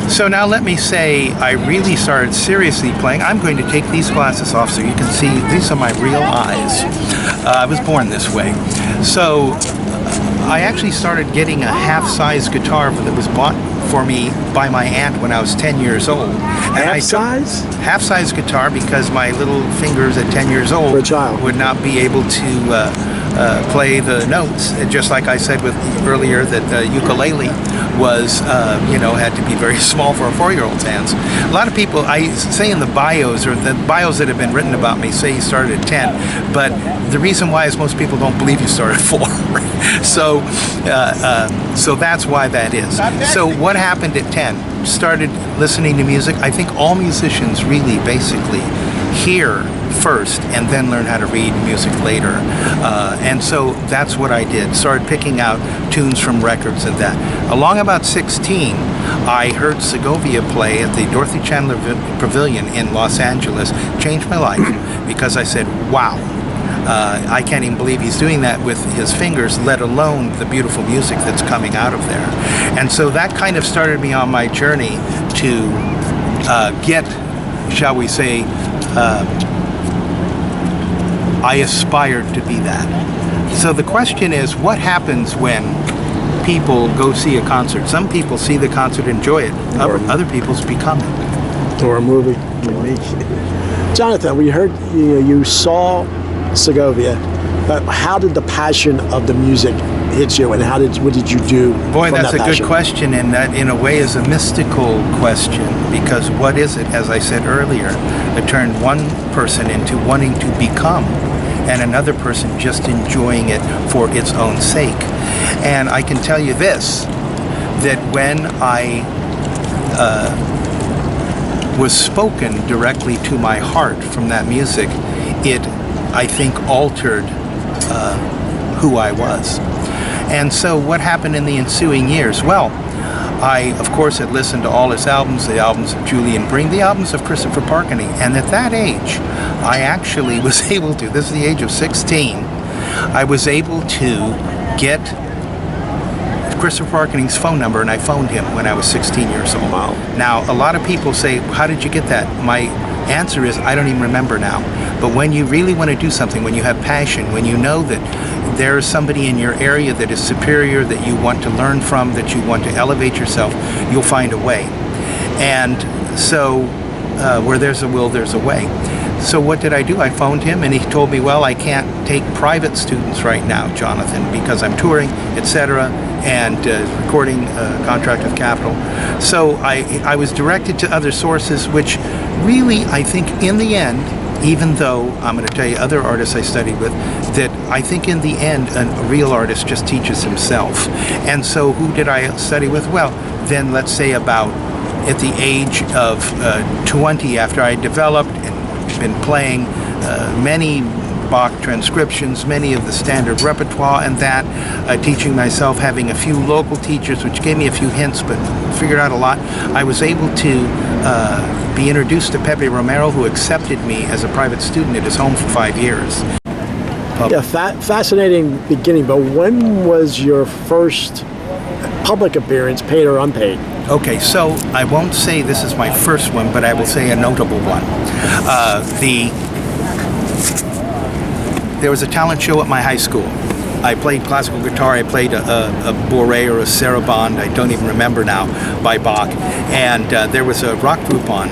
So now let me say I really started seriously playing. I'm going to take these glasses off so you can see these are my real eyes. I was born this way. So I actually started getting a half-size guitar that was bought for me by my aunt when I was 10 years old. Half-size? Half-size guitar, because my little fingers at 10 years old for a child would not be able to play the notes. Just like I said earlier that the ukulele was, had to be very small for a 4-year-old's hands. A lot of people, I say in the bios, or the bios that have been written about me, say you started at 10, but the reason why is most people don't believe you started at 4. So that's why that is. So what happened at 10? Started listening to music. I think all musicians really basically hear first and then learn how to read music later. And so that's what I did. Started picking out tunes from records and that. Along about 16, I heard Segovia play at the Dorothy Chandler Pavilion in Los Angeles. Changed my life because I said, wow, I can't even believe he's doing that with his fingers, let alone the beautiful music that's coming out of there. And so that kind of started me on my journey to get, shall we say, I aspired to be that. So the question is, what happens when people go see a concert? Some people see the concert, enjoy it. Other people's become it. Or a movie. Jonathan, we heard you saw Segovia, but how did the passion of the music hit you, and what did you do? Boy, that's a passion? good question, and that in a way is a mystical question, because what is it? As I said earlier, it turned one person into wanting to become, and another person just enjoying it for its own sake. And I can tell you this, that when I was spoken directly to my heart from that music, it, I think, altered who I was. And so what happened in the ensuing years? Well, I, of course, had listened to all his albums, the albums of Julian Bring, the albums of Christopher Parkeny. And at that age, I actually was able to, this is the age of 16, I was able to get Christopher Parkeny's phone number, and I phoned him when I was 16 years old. Wow. Now, a lot of people say, how did you get that? My answer is, I don't even remember now. But when you really want to do something, when you have passion, when you know that there is somebody in your area that is superior, that you want to learn from, that you want to elevate yourself, you'll find a way. And so where there's a will, there's a way. So what did I do? I phoned him, and he told me, well, I can't take private students right now, Jonathan, because I'm touring, etc., and recording a contract with Capitol. So I was directed to other sources, which really, I think, in the end, even though I'm going to tell you other artists I studied with, that I think in the end a real artist just teaches himself. And so who did I study with? Well, then let's say about at the age of 20, after I developed and been playing many Bach transcriptions, many of the standard repertoire, and that teaching myself, having a few local teachers which gave me a few hints but figured out a lot, I was able to be introduced to Pepe Romero, who accepted me as a private student at his home for 5 years. Yeah, fascinating beginning, but when was your first public appearance, paid or unpaid? Okay, so I won't say this is my first one, but I will say a notable one. There was a talent show at my high school. I played classical guitar. I played a Bourrée or a Sarabande, I don't even remember now, by Bach. And there was a rock group on.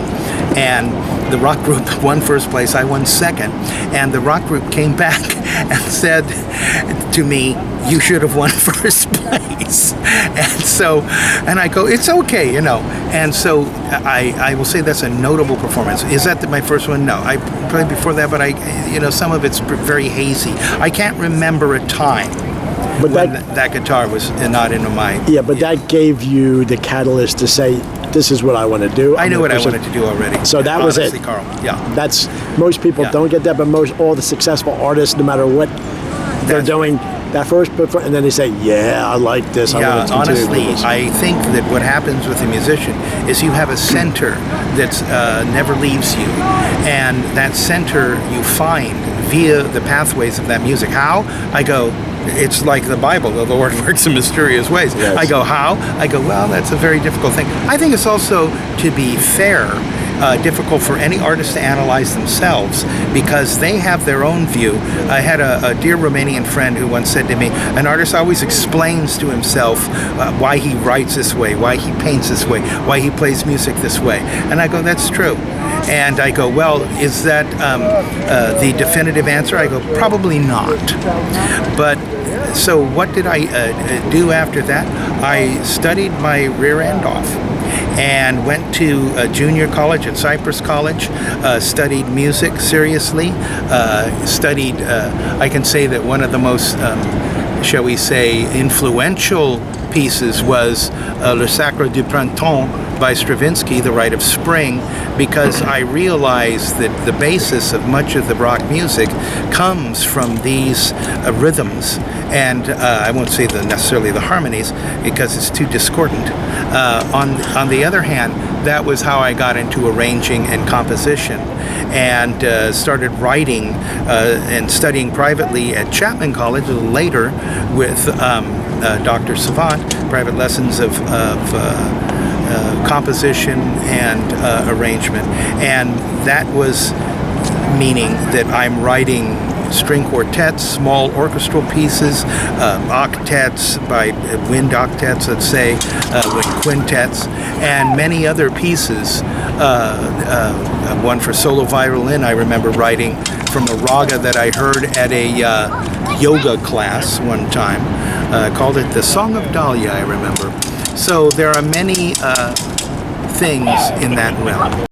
And the rock group won first place, I won second. And the rock group came back and said to me, you should have won first place. And I go, it's okay, you know. And so I will say that's a notable performance. Is that my first one? No, I played before that, but some of it's very hazy. I can't remember a time but when that guitar was not in my... Yeah, but that gave you the catalyst to say, this is what I want to do. I knew what I wanted to do already. So that was it. Carl. Yeah. That's, most people don't get that, but all the successful artists, no matter what they're doing, that first, and then they say, yeah, I like this. Yeah, honestly, I think that what happens with a musician is you have a center that never leaves you. And that center you find via the pathways of that music. How? I go, it's like the Bible, the Lord works in mysterious ways. Yes. I go, how? I go, well, that's a very difficult thing. I think it's also, to be fair, difficult for any artist to analyze themselves because they have their own view. I had a dear Romanian friend who once said to me, an artist always explains to himself why he writes this way, why he paints this way, why he plays music this way. And I go, that's true. And I go, well, is that the definitive answer? I go, probably not. But so what did I do after that? I studied my rear end off and went to junior college at Cypress College, studied music seriously, studied, I can say that one of the most, shall we say, influential pieces was Le Sacre du Printemps by Stravinsky, The Rite of Spring, because I realized that the basis of much of the rock music comes from these rhythms, and I won't say necessarily the harmonies because it's too discordant. On the other hand, that was how I got into arranging and composition, and started writing and studying privately at Chapman College a little later with Dr. Savant, private lessons of composition and arrangement. And that was meaning that I'm writing string quartets, small orchestral pieces, octets by wind octets, let's say, with quintets, and many other pieces. One for solo violin I remember writing from a raga that I heard at a yoga class one time. Called it the Song of Dahlia, I remember. So there are many things in that realm.